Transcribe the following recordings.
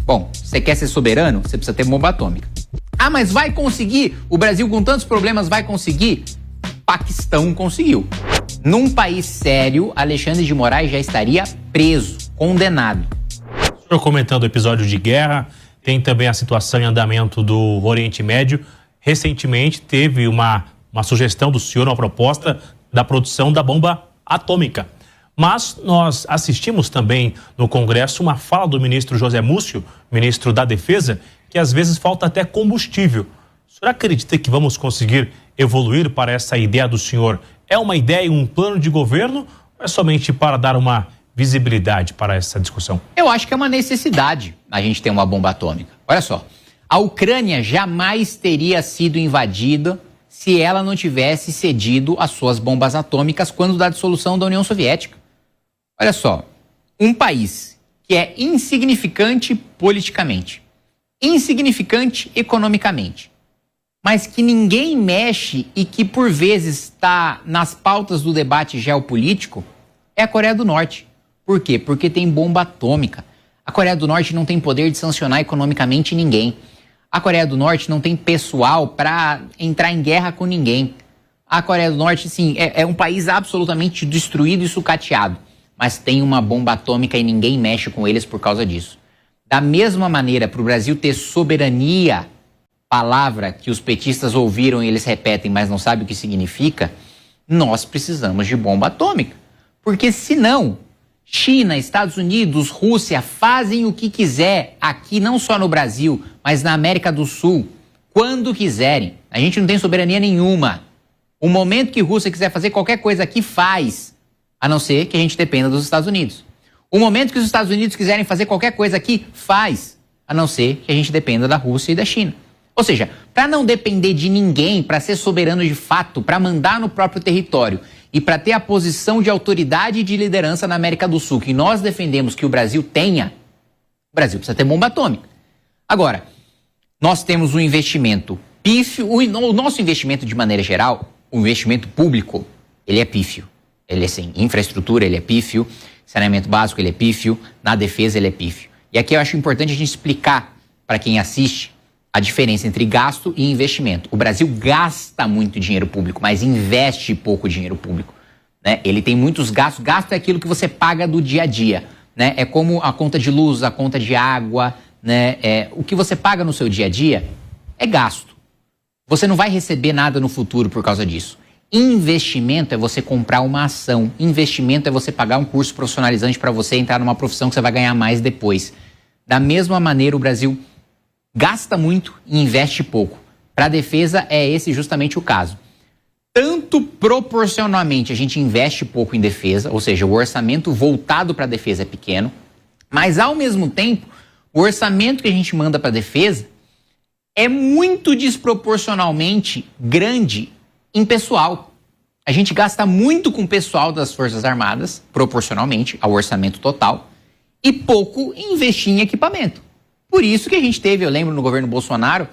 Bom, você quer ser soberano? Você precisa ter bomba atômica. Ah, mas vai conseguir? O Brasil com tantos problemas vai conseguir? Paquistão conseguiu. Num país sério, Alexandre de Moraes já estaria preso, condenado. O senhor comentando o episódio de guerra, tem também a situação em andamento do Oriente Médio. Recentemente teve uma sugestão do senhor, uma proposta da produção da bomba atômica. Mas nós assistimos também no Congresso uma fala do ministro José Múcio, ministro da Defesa, que às vezes falta até combustível. O senhor acredita que vamos conseguir evoluir para essa ideia do senhor? É uma ideia e um plano de governo ou é somente para dar uma visibilidade para essa discussão? Eu acho que é uma necessidade a gente ter uma bomba atômica. Olha só, a Ucrânia jamais teria sido invadida se ela não tivesse cedido as suas bombas atômicas quando da dissolução da União Soviética. Olha só, um país que é insignificante politicamente, insignificante economicamente, mas que ninguém mexe e que por vezes está nas pautas do debate geopolítico, é a Coreia do Norte. Por quê? Porque tem bomba atômica. A Coreia do Norte não tem poder de sancionar economicamente ninguém. A Coreia do Norte não tem pessoal para entrar em guerra com ninguém. A Coreia do Norte, sim, é um país absolutamente destruído e sucateado, mas tem uma bomba atômica e ninguém mexe com eles por causa disso. Da mesma maneira, para o Brasil ter soberania, palavra que os petistas ouviram e eles repetem, mas não sabem o que significa, nós precisamos de bomba atômica. Porque senão, China, Estados Unidos, Rússia fazem o que quiser aqui, não só no Brasil, mas na América do Sul, quando quiserem. A gente não tem soberania nenhuma. O momento que a Rússia quiser fazer qualquer coisa aqui, faz, a não ser que a gente dependa dos Estados Unidos. O momento que os Estados Unidos quiserem fazer qualquer coisa aqui, faz, a não ser que a gente dependa da Rússia e da China. Ou seja, para não depender de ninguém, para ser soberano de fato, para mandar no próprio território e para ter a posição de autoridade e de liderança na América do Sul que nós defendemos que o Brasil tenha, o Brasil precisa ter bomba atômica. Agora, nós temos um investimento pífio, o nosso investimento de maneira geral, o investimento público, ele é pífio. Ele é assim, infraestrutura, ele é pífio, saneamento básico, ele é pífio, na defesa, ele é pífio. E aqui eu acho importante a gente explicar para quem assiste a diferença entre gasto e investimento. O Brasil gasta muito dinheiro público, mas investe pouco dinheiro público, né? Ele tem muitos gastos. Gasto é aquilo que você paga do dia a dia, né? É como a conta de luz, a conta de água, né? O que você paga no seu dia a dia é gasto. Você não vai receber nada no futuro por causa disso. Investimento é você comprar uma ação. Investimento é você pagar um curso profissionalizante para você entrar numa profissão que você vai ganhar mais depois. Da mesma maneira, o Brasil gasta muito e investe pouco. Para a defesa, é esse justamente o caso. Tanto proporcionalmente a gente investe pouco em defesa, ou seja, o orçamento voltado para a defesa é pequeno, mas ao mesmo tempo, o orçamento que a gente manda para a defesa é muito desproporcionalmente grande em pessoal. A gente gasta muito com o pessoal das Forças Armadas, proporcionalmente ao orçamento total, e pouco em investir em equipamento. Por isso que a gente teve, eu lembro no governo Bolsonaro,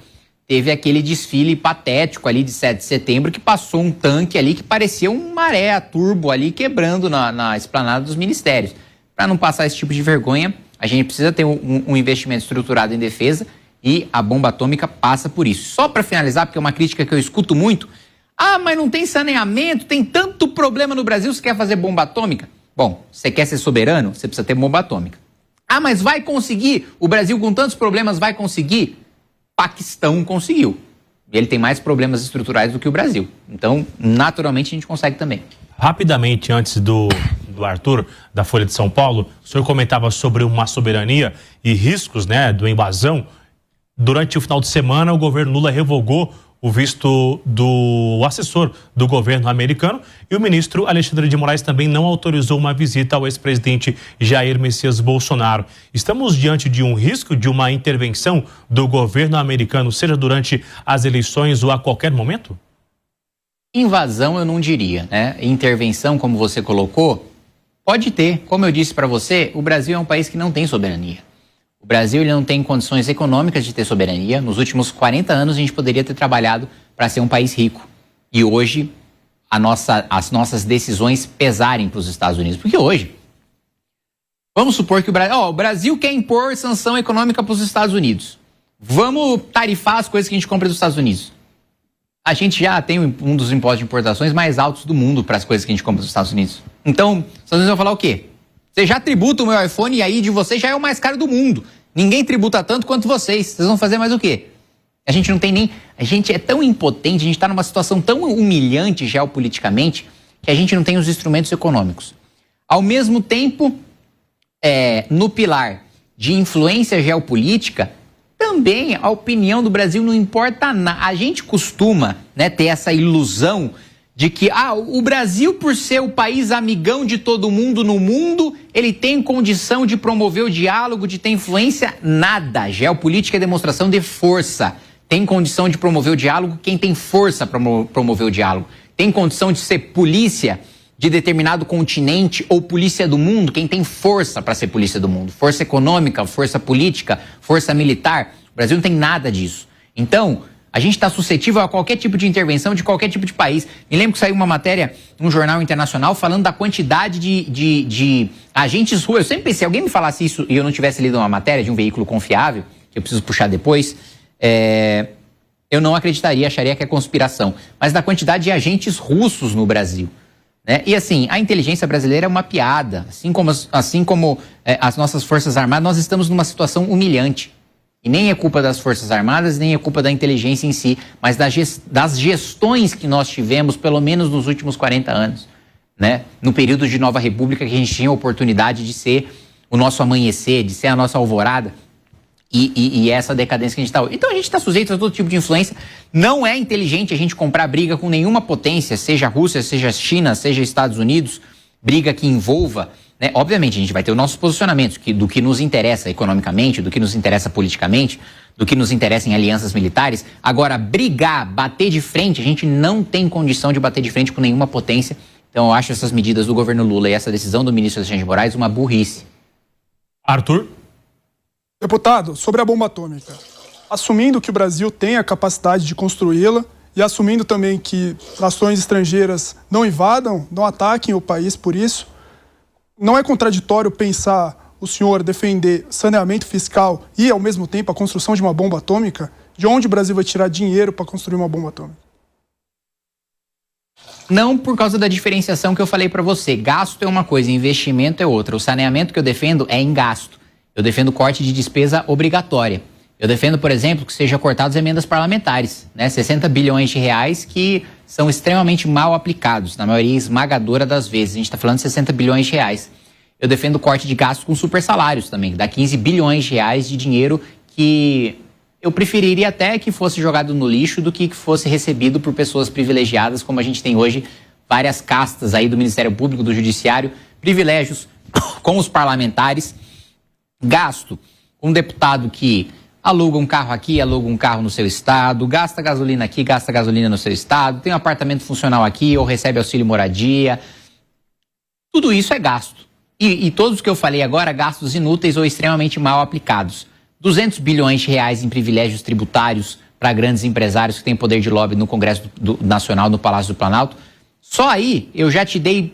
teve aquele desfile patético ali de 7 de setembro que passou um tanque ali que parecia um maré a turbo ali quebrando na esplanada dos ministérios. Para não passar esse tipo de vergonha, a gente precisa ter um investimento estruturado em defesa e a bomba atômica passa por isso. Só para finalizar, porque é uma crítica que eu escuto muito, mas não tem saneamento, tem tanto problema no Brasil, você quer fazer bomba atômica? Bom, você quer ser soberano? Você precisa ter bomba atômica. Mas vai conseguir? O Brasil com tantos problemas vai conseguir? Paquistão conseguiu. Ele tem mais problemas estruturais do que o Brasil. Então, naturalmente, a gente consegue também. Rapidamente, antes do Arthur, da Folha de São Paulo, o senhor comentava sobre uma soberania e riscos, né, do invasão. Durante o final de semana, o governo Lula revogou o visto do assessor do governo americano e o ministro Alexandre de Moraes também não autorizou uma visita ao ex-presidente Jair Messias Bolsonaro. Estamos diante de um risco de uma intervenção do governo americano, seja durante as eleições ou a qualquer momento? Invasão eu não diria, né? Intervenção, como você colocou, pode ter. Como eu disse para você, o Brasil é um país que não tem soberania. O Brasil ele não tem condições econômicas de ter soberania. Nos últimos 40 anos a gente poderia ter trabalhado para ser um país rico. E hoje as nossas decisões pesarem para os Estados Unidos. Porque hoje Vamos supor que o Brasil quer impor sanção econômica para os Estados Unidos. Vamos tarifar as coisas que a gente compra dos Estados Unidos. A gente já tem um dos impostos de importações mais altos do mundo para as coisas que a gente compra dos Estados Unidos. Então, os Estados Unidos vão falar o quê? Você já tributa o meu iPhone e aí de vocês já é o mais caro do mundo. Ninguém tributa tanto quanto vocês. Vocês vão fazer mais o quê? A gente não tem nem... A gente é tão impotente, a gente está numa situação tão humilhante geopoliticamente que a gente não tem os instrumentos econômicos. Ao mesmo tempo, no pilar de influência geopolítica, também a opinião do Brasil não importa nada. A gente costuma, né, ter essa ilusão de que o Brasil, por ser o país amigão de todo mundo no mundo, ele tem condição de promover o diálogo, de ter influência. Nada. Geopolítica é demonstração de força. Tem condição de promover o diálogo quem tem força para promover o diálogo. Tem condição de ser polícia de determinado continente ou polícia do mundo quem tem força para ser polícia do mundo. Força econômica, força política, força militar. O Brasil não tem nada disso. Então, a gente está suscetível a qualquer tipo de intervenção de qualquer tipo de país. Me lembro que saiu uma matéria num jornal internacional falando da quantidade de agentes russos. Eu sempre pensei, alguém me falasse isso e eu não tivesse lido uma matéria de um veículo confiável, que eu preciso puxar depois, eu não acreditaria, acharia que é conspiração. Mas da quantidade de agentes russos no Brasil. Né? E assim, a inteligência brasileira é uma piada. Assim como as nossas Forças Armadas, nós estamos numa situação humilhante. E nem é culpa das Forças Armadas, nem é culpa da inteligência em si, mas das gestões que nós tivemos, pelo menos nos últimos 40 anos. Né? No período de Nova República, que a gente tinha a oportunidade de ser o nosso amanhecer, de ser a nossa alvorada. E essa decadência que a gente está hoje. Então a gente está sujeito a todo tipo de influência. Não é inteligente a gente comprar briga com nenhuma potência, seja Rússia, seja China, seja Estados Unidos, briga que envolva, né? Obviamente a gente vai ter os nossos posicionamentos do que nos interessa economicamente, do que nos interessa politicamente, do que nos interessa em alianças militares. Agora, brigar, bater de frente, a gente não tem condição de bater de frente com nenhuma potência. Então eu acho essas medidas do governo Lula e essa decisão do ministro Alexandre de Moraes uma burrice. Arthur? Deputado, sobre a bomba atômica, assumindo que o Brasil tem a capacidade de construí-la e assumindo também que nações estrangeiras não invadam, não ataquem o país por isso, não é contraditório pensar o senhor defender saneamento fiscal e, ao mesmo tempo, a construção de uma bomba atômica? De onde o Brasil vai tirar dinheiro para construir uma bomba atômica? Não por causa da diferenciação que eu falei para você. Gasto é uma coisa, investimento é outra. O saneamento que eu defendo é em gasto. Eu defendo corte de despesa obrigatória. Eu defendo, por exemplo, que seja cortadas emendas parlamentares, né? 60 bilhões de reais que são extremamente mal aplicados, na maioria esmagadora das vezes. A gente está falando de 60 bilhões de reais. Eu defendo corte de gastos com super salários também, que dá 15 bilhões de reais de dinheiro que eu preferiria até que fosse jogado no lixo do que fosse recebido por pessoas privilegiadas, como a gente tem hoje várias castas aí do Ministério Público, do Judiciário, privilégios com os parlamentares. Gasto com um deputado que aluga um carro aqui, aluga um carro no seu estado, gasta gasolina aqui, gasta gasolina no seu estado, tem um apartamento funcional aqui ou recebe auxílio moradia. Tudo isso é gasto. E todos os que eu falei agora, gastos inúteis ou extremamente mal aplicados. 200 bilhões de reais em privilégios tributários para grandes empresários que têm poder de lobby no Congresso Nacional, no Palácio do Planalto. Só aí eu já te dei,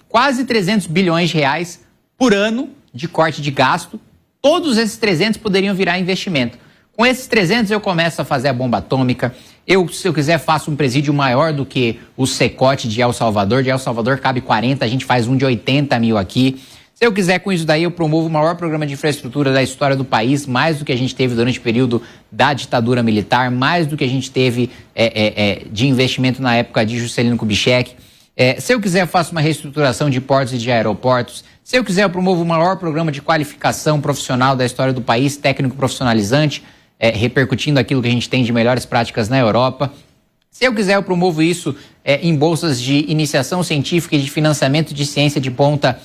quase 300 bilhões de reais por ano de corte de gasto. Todos esses 300 poderiam virar investimento. Com esses 300 eu começo a fazer a bomba atômica. Se eu quiser, faço um presídio maior do que o Secote de El Salvador. De El Salvador cabe 40, a gente faz um de 80 mil aqui. Se eu quiser, com isso daí, eu promovo o maior programa de infraestrutura da história do país, mais do que a gente teve durante o período da ditadura militar, mais do que a gente teve de investimento na época de Juscelino Kubitschek. Se eu quiser, eu faço uma reestruturação de portos e de aeroportos. Se eu quiser, eu promovo o maior programa de qualificação profissional da história do país, técnico profissionalizante, repercutindo aquilo que a gente tem de melhores práticas na Europa. Se eu quiser, eu promovo isso em bolsas de iniciação científica e de financiamento de ciência de ponta,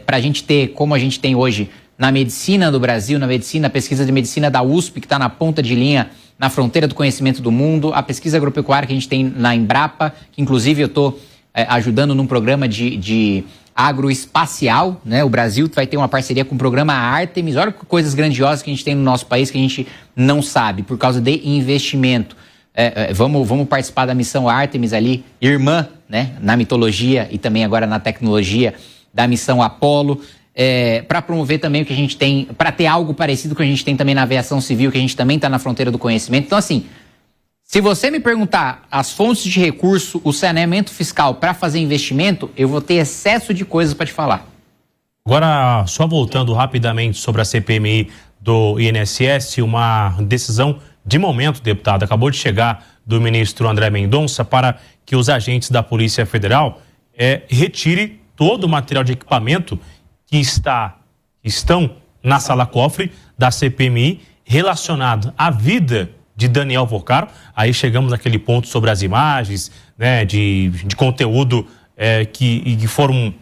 para a gente ter, como a gente tem hoje na medicina do Brasil, na pesquisa de medicina da USP, que está na ponta de linha, na fronteira do conhecimento do mundo, a pesquisa agropecuária que a gente tem na Embrapa, que inclusive eu estou ajudando num programa de agroespacial, né? O Brasil vai ter uma parceria com o programa Artemis. Olha que coisas grandiosas que a gente tem no nosso país que a gente não sabe, por causa de investimento. Vamos participar da missão Artemis ali, irmã, né? Na mitologia e também agora na tecnologia, da missão Apolo. para promover também o que a gente tem, para ter algo parecido com o que a gente tem também na aviação civil, que a gente também está na fronteira do conhecimento. Então, assim, se você me perguntar as fontes de recurso, o saneamento fiscal para fazer investimento, eu vou ter excesso de coisas para te falar. Agora, só voltando rapidamente sobre a CPMI do INSS, uma decisão de momento, deputado, acabou de chegar do ministro André Mendonça para que os agentes da Polícia Federal retire todo o material de equipamento que estão na sala cofre da CPMI relacionado à vida de Daniel Vocaro. Aí chegamos naquele ponto sobre as imagens, né, de conteúdo que foram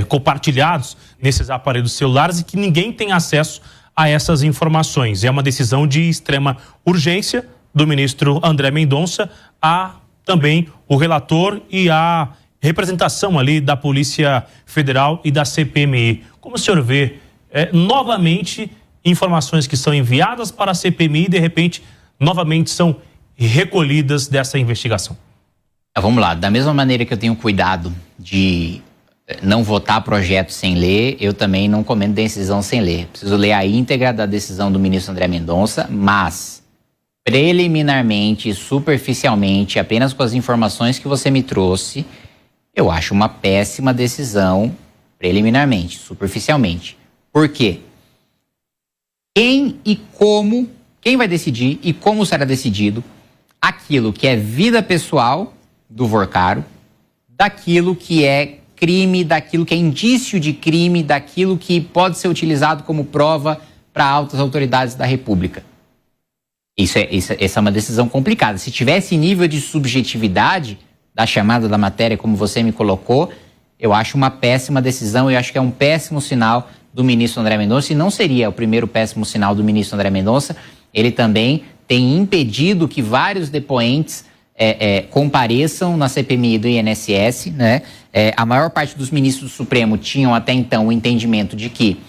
compartilhados nesses aparelhos celulares e que ninguém tem acesso a essas informações. É uma decisão de extrema urgência do ministro André Mendonça, a também o relator e a representação ali da Polícia Federal e da CPMI. Como o senhor vê, novamente, informações que são enviadas para a CPMI e, de repente, novamente são recolhidas dessa investigação? Vamos lá, da mesma maneira que eu tenho cuidado de não votar projeto sem ler, eu também não comento decisão sem ler. Preciso ler a íntegra da decisão do ministro André Mendonça, mas preliminarmente, superficialmente, apenas com as informações que você me trouxe, eu acho uma péssima decisão, preliminarmente, superficialmente. Por quê? Quem vai decidir e como será decidido aquilo que é vida pessoal do Vocaro, daquilo que é crime, daquilo que é indício de crime, daquilo que pode ser utilizado como prova para altas autoridades da República. Essa é uma decisão complicada. Se tivesse nível de subjetividade da chamada da matéria, como você me colocou, eu acho uma péssima decisão, eu acho que é um péssimo sinal do ministro André Mendonça, e não seria o primeiro péssimo sinal do ministro André Mendonça. Ele também tem impedido que vários depoentes compareçam na CPMI do INSS, né? A maior parte dos ministros do Supremo tinham até então o entendimento de que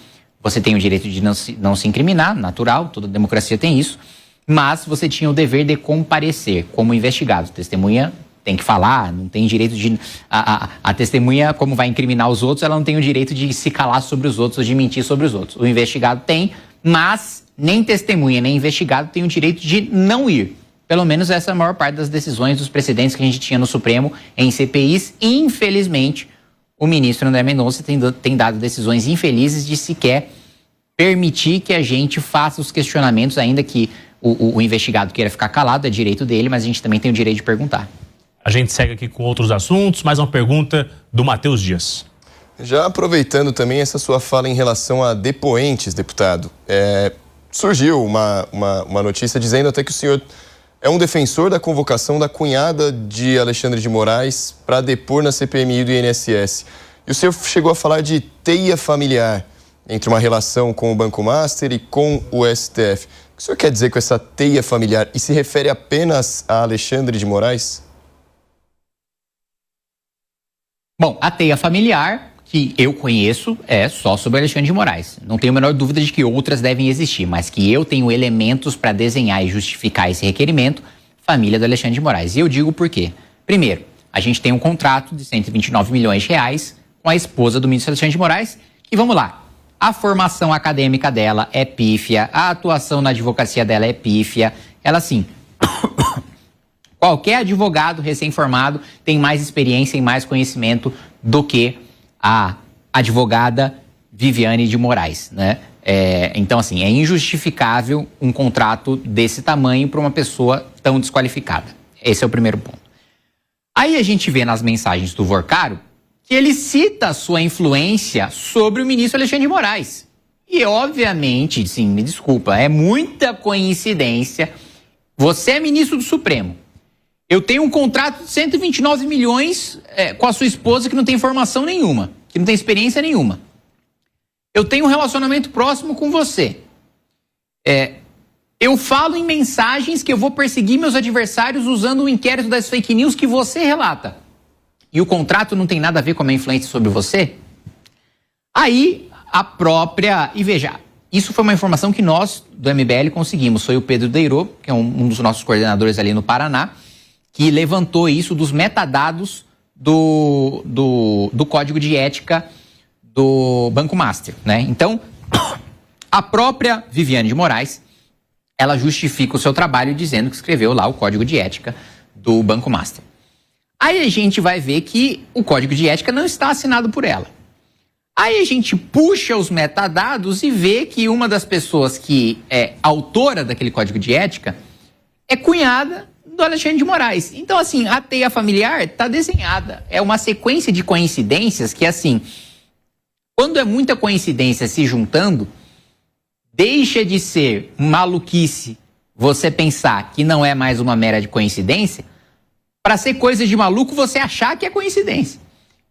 você tem o direito de não se incriminar, natural, toda democracia tem isso, mas você tinha o dever de comparecer como investigado. Testemunha tem que falar, não tem direito de... A testemunha, como vai incriminar os outros, ela não tem o direito de se calar sobre os outros ou de mentir sobre os outros. O investigado tem, mas nem testemunha, nem investigado tem o direito de não ir. Pelo menos essa é a maior parte das decisões, dos precedentes que a gente tinha no Supremo em CPIs. Infelizmente, o ministro André Mendonça tem dado decisões infelizes de sequer permitir que a gente faça os questionamentos, ainda que o investigado queira ficar calado, é direito dele, mas a gente também tem o direito de perguntar. A gente segue aqui com outros assuntos, mais uma pergunta do Matheus Dias. Já aproveitando também essa sua fala em relação a depoentes, deputado, surgiu uma notícia dizendo até que o senhor é um defensor da convocação da cunhada de Alexandre de Moraes para depor na CPMI do INSS. E o senhor chegou a falar de teia familiar entre uma relação com o Banco Master e com o STF. O que o senhor quer dizer com essa teia familiar? E se refere apenas a Alexandre de Moraes? Bom, a teia familiar que eu conheço é só sobre Alexandre de Moraes. Não tenho a menor dúvida de que outras devem existir, mas que eu tenho elementos para desenhar e justificar esse requerimento, família do Alexandre de Moraes. E eu digo por quê. Primeiro, a gente tem um contrato de 129 milhões de reais com a esposa do ministro Alexandre de Moraes, e vamos lá, a formação acadêmica dela é pífia, a atuação na advocacia dela é pífia, ela sim... Qualquer advogado recém-formado tem mais experiência e mais conhecimento do que a advogada Viviane de Moraes, né? Então, assim, é injustificável um contrato desse tamanho para uma pessoa tão desqualificada. Esse é o primeiro ponto. Aí a gente vê nas mensagens do Vocaro que ele cita a sua influência sobre o ministro Alexandre de Moraes. E, obviamente, sim, me desculpa, é muita coincidência. Você é ministro do Supremo. Eu tenho um contrato de 129 milhões com a sua esposa que não tem formação nenhuma, que não tem experiência nenhuma. Eu tenho um relacionamento próximo com você. Eu falo em mensagens que eu vou perseguir meus adversários usando o inquérito das fake news que você relata. E o contrato não tem nada a ver com a minha influência sobre você? Aí, a própria... E veja, isso foi uma informação que nós, do MBL, conseguimos. Foi o Pedro Deirô, que é um dos nossos coordenadores ali no Paraná, que levantou isso dos metadados do Código de Ética do Banco Master, né? Então, a própria Viviane de Moraes, ela justifica o seu trabalho dizendo que escreveu lá o código de ética do Banco Master. Aí a gente vai ver que o código de ética não está assinado por ela. Aí a gente puxa os metadados e vê que uma das pessoas que é autora daquele código de ética é cunhada do Alexandre de Moraes. Então, assim, a teia familiar está desenhada. É uma sequência de coincidências que, assim, quando é muita coincidência se juntando, deixa de ser maluquice você pensar que não é mais uma mera de coincidência, para ser coisa de maluco você achar que é coincidência.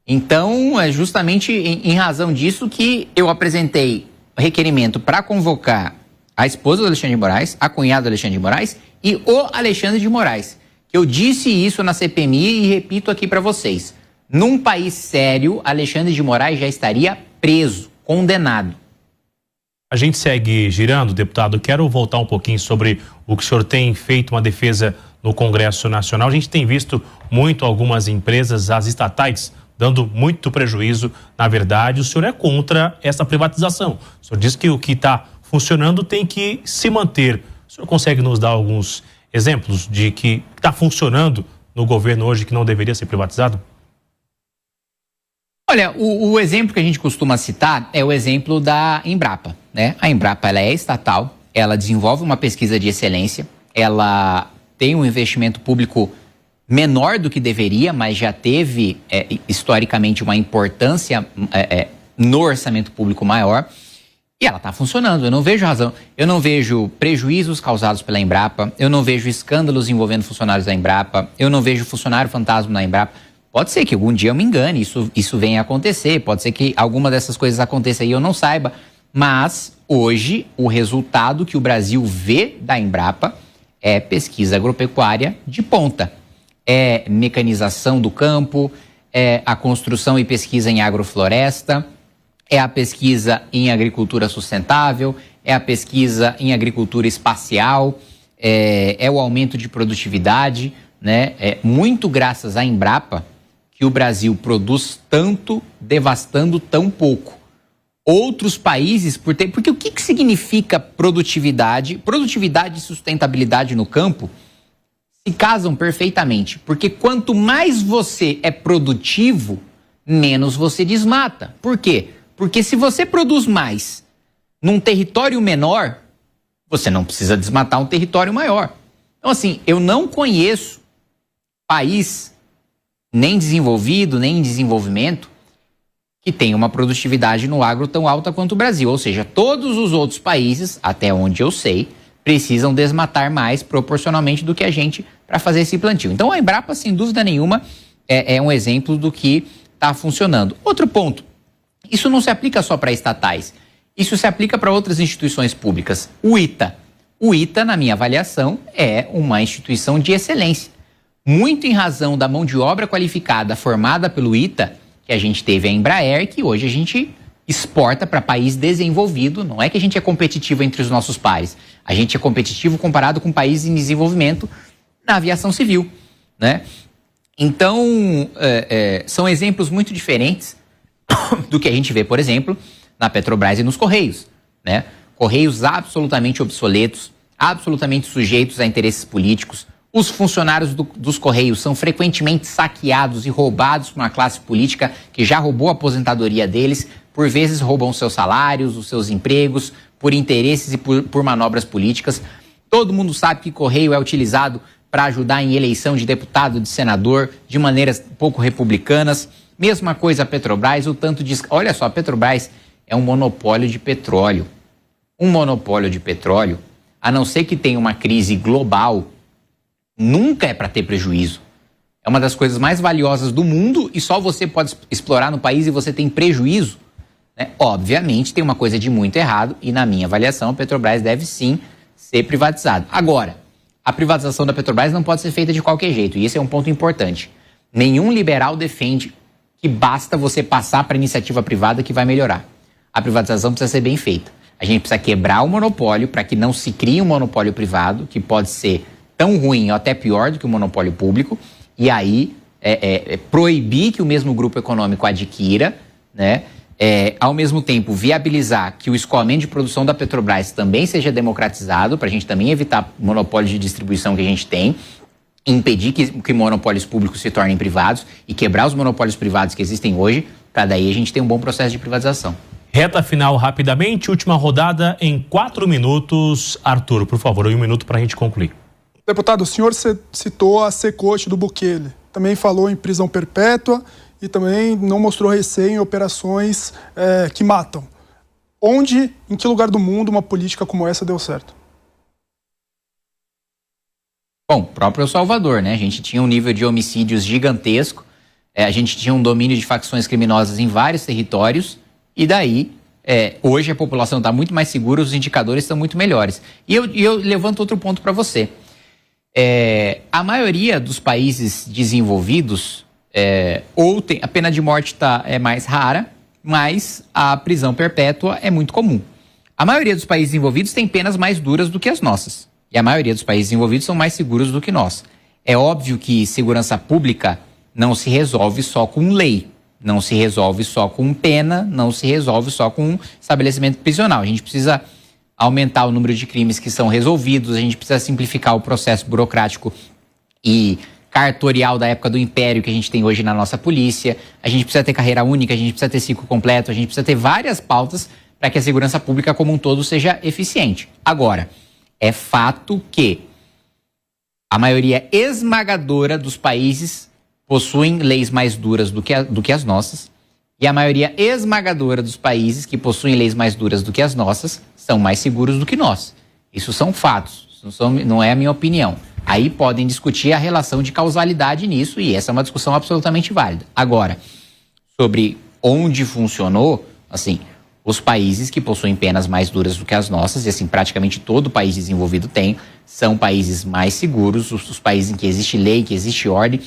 Então, é justamente em razão disso que eu apresentei requerimento para convocar a esposa do Alexandre de Moraes, a cunhada do Alexandre de Moraes e o Alexandre de Moraes. Eu disse isso na CPMI e repito aqui para vocês. Num país sério, Alexandre de Moraes já estaria preso, condenado. A gente segue girando, deputado. Quero voltar um pouquinho sobre o que o senhor tem feito uma defesa no Congresso Nacional. A gente tem visto muito algumas empresas, as estatais, dando muito prejuízo. Na verdade, o senhor é contra essa privatização. O senhor diz que o que está funcionando tem que se manter. O senhor consegue nos dar alguns exemplos de que está funcionando no governo hoje que não deveria ser privatizado? Olha, o exemplo que a gente costuma citar é o exemplo da Embrapa, né? A Embrapa, ela é estatal, ela desenvolve uma pesquisa de excelência, ela tem um investimento público menor do que deveria, mas já teve historicamente uma importância no orçamento público maior, e ela está funcionando. Eu não vejo razão, eu não vejo prejuízos causados pela Embrapa, eu não vejo escândalos envolvendo funcionários da Embrapa, eu não vejo funcionário fantasma na Embrapa. Pode ser que algum dia eu me engane, isso venha a acontecer, pode ser que alguma dessas coisas aconteça e eu não saiba, mas hoje o resultado que o Brasil vê da Embrapa é pesquisa agropecuária de ponta. É mecanização do campo, é a construção e pesquisa em agrofloresta, é a pesquisa em agricultura sustentável, é a pesquisa em agricultura espacial, é o aumento de produtividade, né? É muito graças à Embrapa que o Brasil produz tanto, devastando tão pouco. Outros países, porque o que significa produtividade? Produtividade e sustentabilidade no campo se casam perfeitamente, porque quanto mais você é produtivo, menos você desmata. Por quê? Porque se você produz mais num território menor, você não precisa desmatar um território maior. Então, assim, eu não conheço país nem desenvolvido, nem em desenvolvimento, que tem uma produtividade no agro tão alta quanto o Brasil. Ou seja, todos os outros países, até onde eu sei, precisam desmatar mais proporcionalmente do que a gente para fazer esse plantio. Então a Embrapa, sem dúvida nenhuma, é um exemplo do que está funcionando. Outro ponto, isso não se aplica só para estatais, isso se aplica para outras instituições públicas. O ITA, na minha avaliação, é uma instituição de excelência. Muito em razão da mão de obra qualificada formada pelo ITA, que a gente teve a Embraer, que hoje a gente exporta para país desenvolvido. Não é que a gente é competitivo entre os nossos pares, a gente é competitivo comparado com países em desenvolvimento na aviação civil, né? Então, são exemplos muito diferentes do que a gente vê, por exemplo, na Petrobras e nos Correios, né? Correios absolutamente obsoletos, absolutamente sujeitos a interesses políticos. Os funcionários dos Correios são frequentemente saqueados e roubados por uma classe política que já roubou a aposentadoria deles, por vezes roubam seus salários, os seus empregos, por interesses e por manobras políticas. Todo mundo sabe que Correio é utilizado para ajudar em eleição de deputado, de senador, de maneiras pouco republicanas. Mesma coisa a Petrobras, o tanto diz... Olha só, a Petrobras é um monopólio de petróleo. Um monopólio de petróleo, a não ser que tenha uma crise global, nunca é para ter prejuízo. É uma das coisas mais valiosas do mundo e só você pode explorar no país e você tem prejuízo, né? Obviamente tem uma coisa de muito errado e, na minha avaliação, a Petrobras deve sim ser privatizada. Agora, a privatização da Petrobras não pode ser feita de qualquer jeito e esse é um ponto importante. Nenhum liberal defende que basta você passar para a iniciativa privada que vai melhorar. A privatização precisa ser bem feita. A gente precisa quebrar o monopólio para que não se crie um monopólio privado, que pode ser tão ruim ou até pior do que o monopólio público, e aí proibir que o mesmo grupo econômico adquira, né, ao mesmo tempo viabilizar que o escoamento de produção da Petrobras também seja democratizado, para a gente também evitar monopólios de distribuição que a gente tem, impedir que monopólios públicos se tornem privados e quebrar os monopólios privados que existem hoje, para daí a gente ter um bom processo de privatização. Reta final rapidamente, última rodada em 4 minutos. Arthur, por favor, 1 minuto para a gente concluir. Deputado, o senhor citou a Cecote do Bukele, também falou em prisão perpétua e também não mostrou receio em operações que matam. Em que lugar do mundo uma política como essa deu certo? Bom, próprio El Salvador, né? A gente tinha um nível de homicídios gigantesco, a gente tinha um domínio de facções criminosas em vários territórios, e daí, hoje a população está muito mais segura, os indicadores estão muito melhores. E eu levanto outro ponto para você. A maioria dos países desenvolvidos, a pena de morte é mais rara, mas a prisão perpétua é muito comum. A maioria dos países desenvolvidos tem penas mais duras do que as nossas. E a maioria dos países desenvolvidos são mais seguros do que nós. É óbvio que segurança pública não se resolve só com lei, não se resolve só com pena, não se resolve só com estabelecimento prisional. A gente precisa aumentar o número de crimes que são resolvidos, a gente precisa simplificar o processo burocrático e cartorial da época do Império que a gente tem hoje na nossa polícia, a gente precisa ter carreira única, a gente precisa ter ciclo completo, a gente precisa ter várias pautas para que a segurança pública como um todo seja eficiente. Agora, é fato que a maioria esmagadora dos países possuem leis mais duras do que as nossas, e a maioria esmagadora dos países que possuem leis mais duras do que as nossas são mais seguros do que nós. Isso são fatos, não é a minha opinião. Aí podem discutir a relação de causalidade nisso, e essa é uma discussão absolutamente válida. Agora, sobre onde funcionou, assim, os países que possuem penas mais duras do que as nossas, e assim, praticamente todo país desenvolvido tem, são países mais seguros, os países em que existe lei, que existe ordem,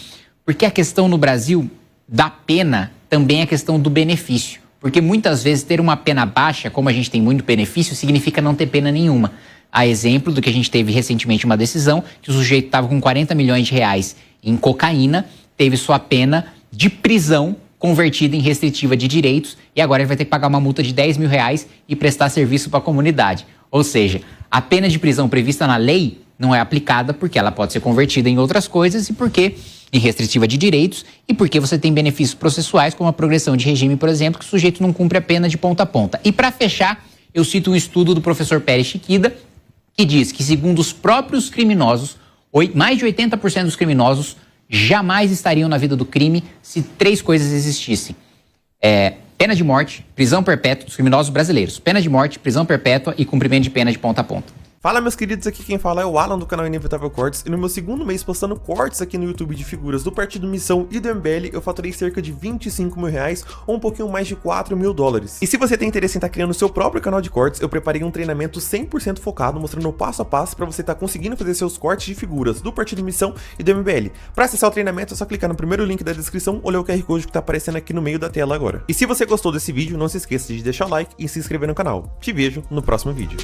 porque a questão no Brasil da pena também é a questão do benefício. Porque muitas vezes ter uma pena baixa, como a gente tem muito benefício, significa não ter pena nenhuma. A exemplo do que a gente teve recentemente uma decisão, que o sujeito estava com 40 milhões de reais em cocaína, teve sua pena de prisão convertida em restritiva de direitos e agora ele vai ter que pagar uma multa de 10 mil reais e prestar serviço para a comunidade. Ou seja, a pena de prisão prevista na lei não é aplicada porque ela pode ser convertida em outras coisas e porque em restritiva de direitos e porque você tem benefícios processuais como a progressão de regime, por exemplo, que o sujeito não cumpre a pena de ponta a ponta. E para fechar, eu cito um estudo do professor Pérez Chiquida que diz que, segundo os próprios criminosos, mais de 80% dos criminosos jamais estariam na vida do crime se 3 coisas existissem. Pena de morte, prisão perpétua dos criminosos brasileiros. Pena de morte, prisão perpétua e cumprimento de pena de ponta a ponta. Fala, meus queridos, aqui quem fala é o Alan do canal Inevitável Cortes, e no meu segundo mês postando cortes aqui no YouTube de figuras do Partido Missão e do MBL, eu faturei cerca de 25 mil reais ou um pouquinho mais de 4 mil dólares. E se você tem interesse em estar criando o seu próprio canal de cortes, eu preparei um treinamento 100% focado, mostrando o passo a passo para você estar conseguindo fazer seus cortes de figuras do Partido Missão e do MBL. Para acessar o treinamento é só clicar no primeiro link da descrição ou ler o QR Code que tá aparecendo aqui no meio da tela agora. E se você gostou desse vídeo, não se esqueça de deixar o like e se inscrever no canal. Te vejo no próximo vídeo.